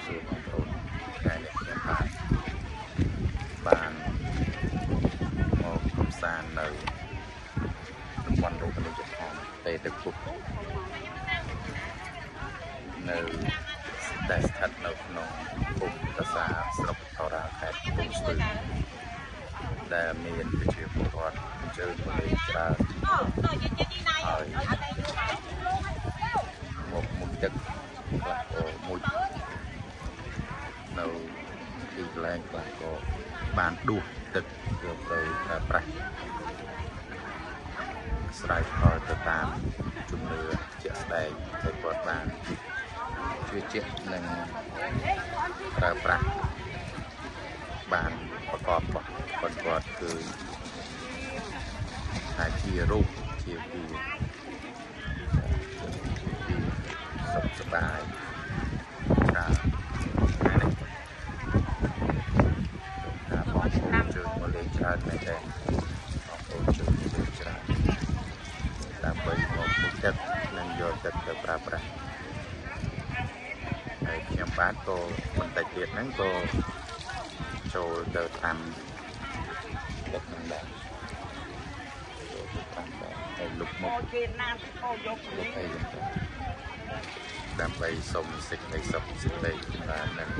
សួរបងប្អូនថ្ងៃនេះខ្ញុំបានមកកំសាន្តនៅតំបន់រមណីយដ្ឋានតេតគុកនៅដែលស្ថិតនៅក្នុងភូមិប្រាសាទស្រុកថរ៉ាខេត្តកំពង់ស្ពឺដែលមានប្រជាពលរដ្ឋអញ្ជើញមកលេងច្រើនហើយមកមុខទឹកខ្លះក៏មួយនៅទីកន្លែងខ្លះក៏បានដួសទឹកយកទៅប្រើប្រាស់ស្រ័យផលទៅតាមជំនឿជាក់ស្ដែងដែលគាត់បានជឿជាក់និងប្រើប្រាស់បានប្រកបរបស់គាត់គឺថាជារូបជាពីសុខសប្បាយច្រើនណាស់ថាបងប្អូនជួយមកលេងច្រើនមែនទេបងប្អូនជួយច្រើនដើម្បីមកមុខចិត្តនិងយកចិត្តទៅប្រើប្រាស់ហើយខ្ញុំបាទក៏បន្តិចទៀតហ្នឹងក៏ចូលទៅតាមទឹកហ្នឹងដែរចូលទៅតាមដែរហើយលុបមកគេណាទៅយកនេះដើម្បីសុំសេចក្តីសុខសេចក្តីចម្រើននិង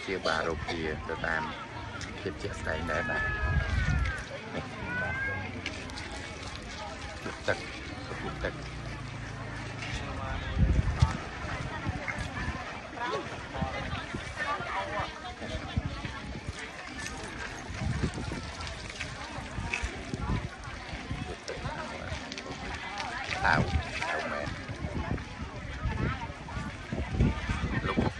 ជាបារោគាទៅតាមភាពជាក់ស្ដែងដែរបាទទឹកទឹកตาวแม่ลูก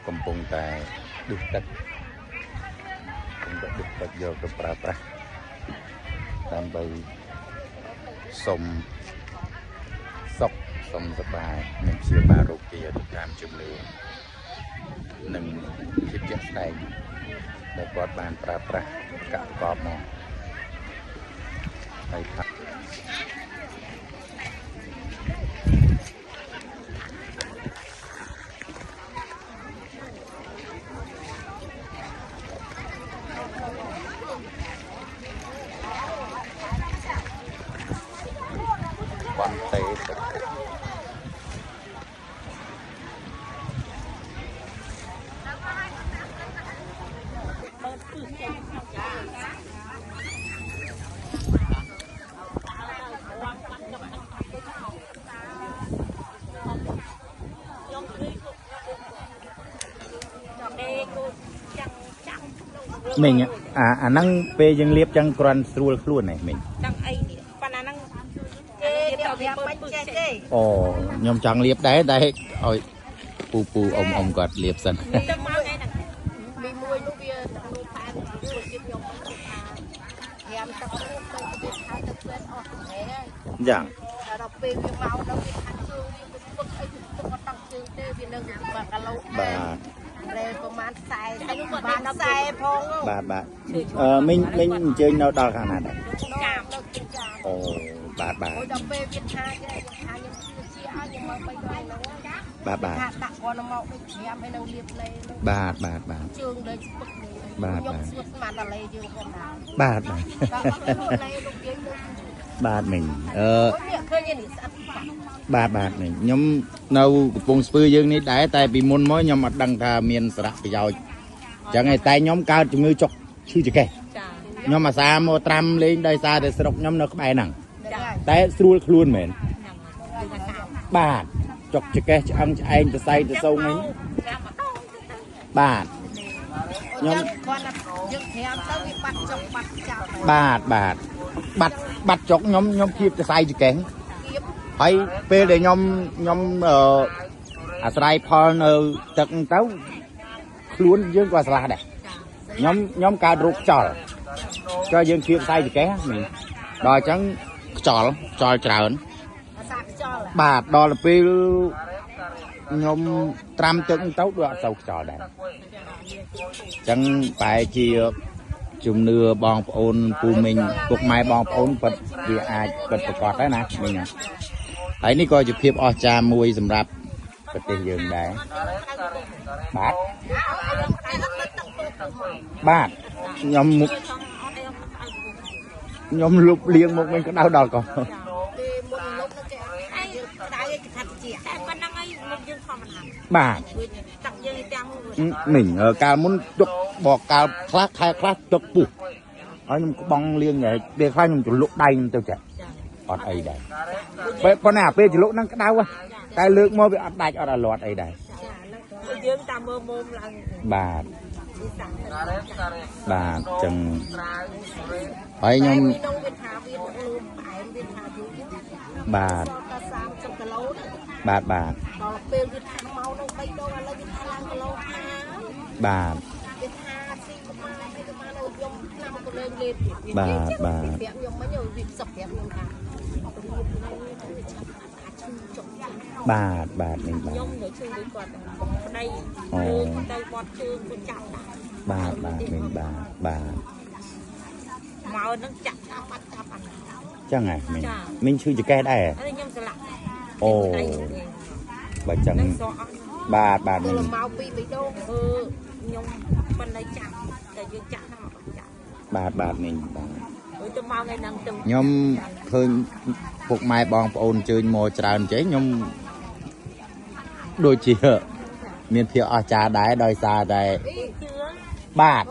កំពុងតែដុសទឹកយកទៅប្រើប្រាស់ដើម្បីសុំសុខសុំសប្បាយនិងព្យាបាលរោគាទៅតាមជំនឿនិងភាពជាក់ស្ដែងដែលគាត់បានប្រើប្រាស់កកបមកហើយថាបន្តិចទឹកមិញអាហ្នឹងពេលយើងលាបចឹងគ្រាន់ស្រួលខ្លួនហ្នឹងមិញហ្នឹងអីប៉ុណ្ណាហ្នឹងគេវាមិនចេះទេអូខ្ញុំចង់លាបដែរតែឲ្យពូអ៊ំគាត់លាបសិនទឹកមកឯហ្នឹងមីមួយនោះវានោះផែនជួយទៀតខ្ញុំថា5ទឹកទៅវាខៅទឹកផ្លែអស់ហ្នឹងហើយយ៉ាងដល់ពេលវាមកដល់វាខាត់ជើងវាពឹកអីទឹកអត់តង់ជើងទេវានៅ1គីឡូបាទប្រហែល40បាន40ផងបាទមិញអញ្ជើញនៅដល់ខាងណាដែរចាមអូបាទដល់ពេលវាថាខ្ញុំជាឲ្យខ្ញុំមក3ដងហ្នឹងបាទដាក់គាត់មកដូច5ហើយនឹងលាបលេបាទជើងដូចពឹកខ្ញុំស្ងួតស្មានតែលេយើងផងដែរបាទបាទមិញឃើញនេះស្អិតបាទមិញខ្ញុំនៅកំពង់ស្ពឺយើងនេះដែរតែពីមុនមកខ្ញុំអត់ដឹងថាមានសារៈប្រយោជន៍ចឹងឯតែខ្ញុំកើតជំងឺចុកឈឺចង្កេះខ្ញុំអាសាមកត្រាំលេងដោយសារតែស្រុកខ្ញុំនៅក្បែរហ្នឹងតែស្រួលខ្លួនមែនបាទចុកចង្កេះឆ្អឹងឆ្អែងសរសៃទៅសូវហ្នឹងបាទ nhóm bạt chọc nhóm kiaจะใส่จะแข็งไปเปđể nhóm à sai phòn tận tấu luôn dương qua sala này nhóm cà rốt chòi cho dương kia saiจะแข็งmình đòi trắng chòi trơn bà đòi là pi nhóm trăm tận tấu đoạn sâu chòi này chẳng phải chi chùm nưa bong ôn phù mình cuộc mai bong ôn vật vì ai vật cọt đấy nè mình nè thấy ní coi chụp phim o cha mùi sầm rạp vật tiền dường đấy bát nhóm lục liền một mình có đau đầu còn bà mình cao muốn chụp bò cao khác chụp bù ở nhưng bong liên vậy để khai nhưng chụp lục đây tôi chạy ọt ấy đây con nào pe chỉ lục năng cái đau á cái lượng mua bị ọt đây ọt là lọt ấy đây bà chừng ấy nhưng bà mình bà chẳng à mình chưa cái đây à ồ bà chẳng bà mình bà mình nhóm thôi phục mai bong ôn chơi mồi tràn chế nhóm đôi chị miền phía ở trà đáy đòi xa đây bà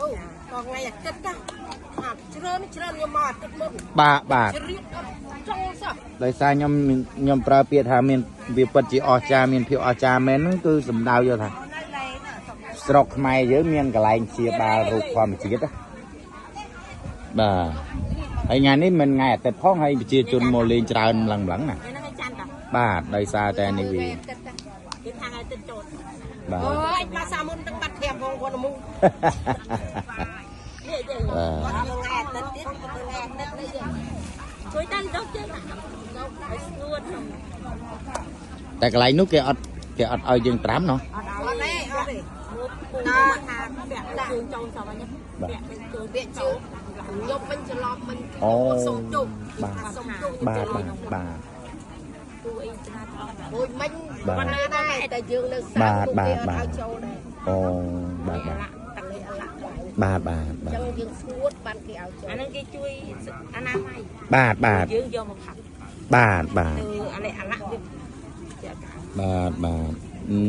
đòi xa nhóm pra biệt hà miền việc vật chị ở trà miền phía ở trà mến cứ sầm đau vô thà sọc mai với miền cả lại chia bà rụtความchỉ á bàไอ้งานนี้มันไงแต่พ่อให้เชียร์จนโมเลนจานหลังน่ะบ้าได้ซาแต่ในวีบ้าปลาซามุนตั้งบัดแถมของคนมุ้งแต่กระไรนุ๊กแกอดเอายังตรำเนาะยกมันจะลอบมันส่งจุกบาโอ้ยมันได้แต่ยืนเลยบาโอ้บาจังยืนสวดบ้านเกี่ยวอันนั้นช่วยอันนั้นไม่ยืนยอมขับบาอะไร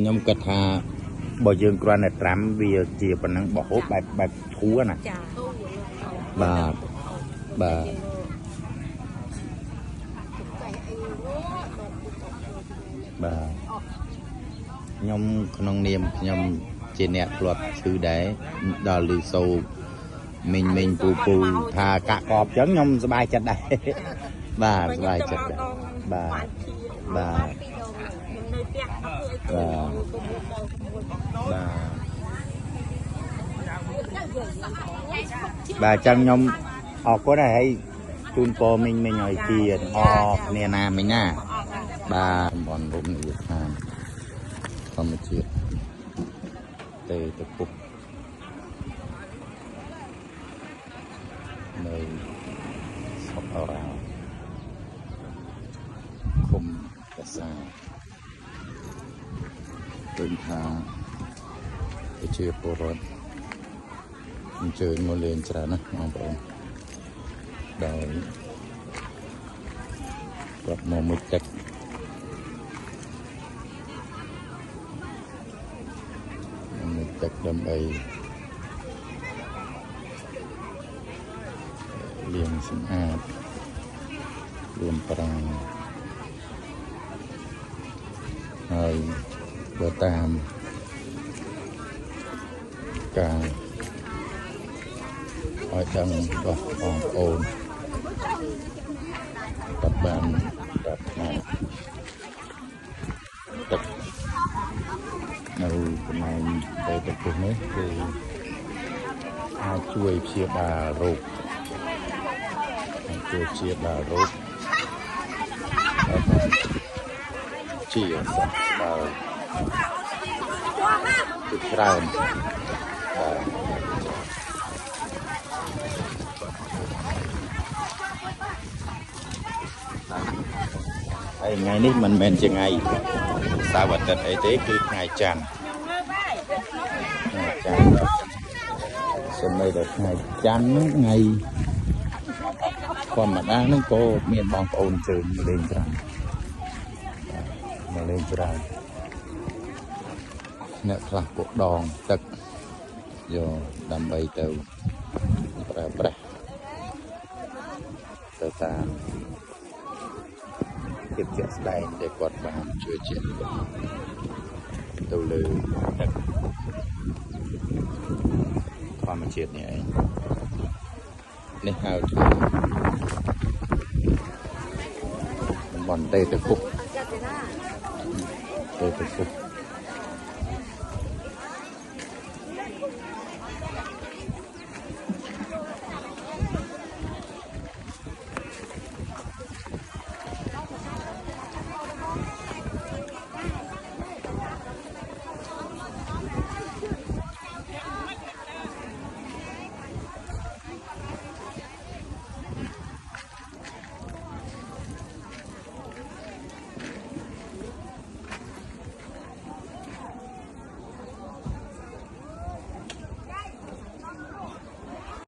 ยมกระทาบ่ยืนกรานตรำวิเจียปนังบ่โหแบบทั่วน่ะbà nhom không niệm nhom trên nẹt luật thứ đấy đò lư sâu mình pù thà cả cọp chấn nhom sbai chặt đây bà sbai chặt đây bà chân nhom ọt có này hay chun po mình nhồi kia ọt nè nà mình nè bà bọn bụng Việt Nam không một chuyện tê tập cục nơi sọc ở rào không cả xaตื่นทางไปเชื่อโปรดmình chơi ngồi lên trà nè mong bọn đòi gặp một mực tạch đâm bầy liền sinh ạt luôn prang hơi bờ tam cả ឲ្យដឹងរបស់បងប្អូនគាត់បានប្រាប់ថាទឹកនៅកន្លែងទៅទឹកពុះនេះគឺអាចជួយព្យាបាលរោគជួយព្យាបាលរោគជាសត្វដល់គឺច្រើនហើយថ្ងៃនេះមិនមែនជាថ្ងៃសៅរ៍អាទិត្យអីទេគឺថ្ងៃច័ន្ទសម្រាប់តែថ្ងៃច័ន្ទហ្នឹងថ្ងៃធម្មតាហ្នឹងក៏មានបងប្អូនជើញលេងច្រើនមកលេងច្រើនអ្នកខ្លះពួកដងទឹកយកដើម្បីទៅប្រើប្រាស់ទៅតាមភាពជាក់ស្ដែងដែលគាត់បានជួយជាតិទៅលើទឹកធម្មជាតិនេះឯងនេះហៅថាតំបន់តេតគុក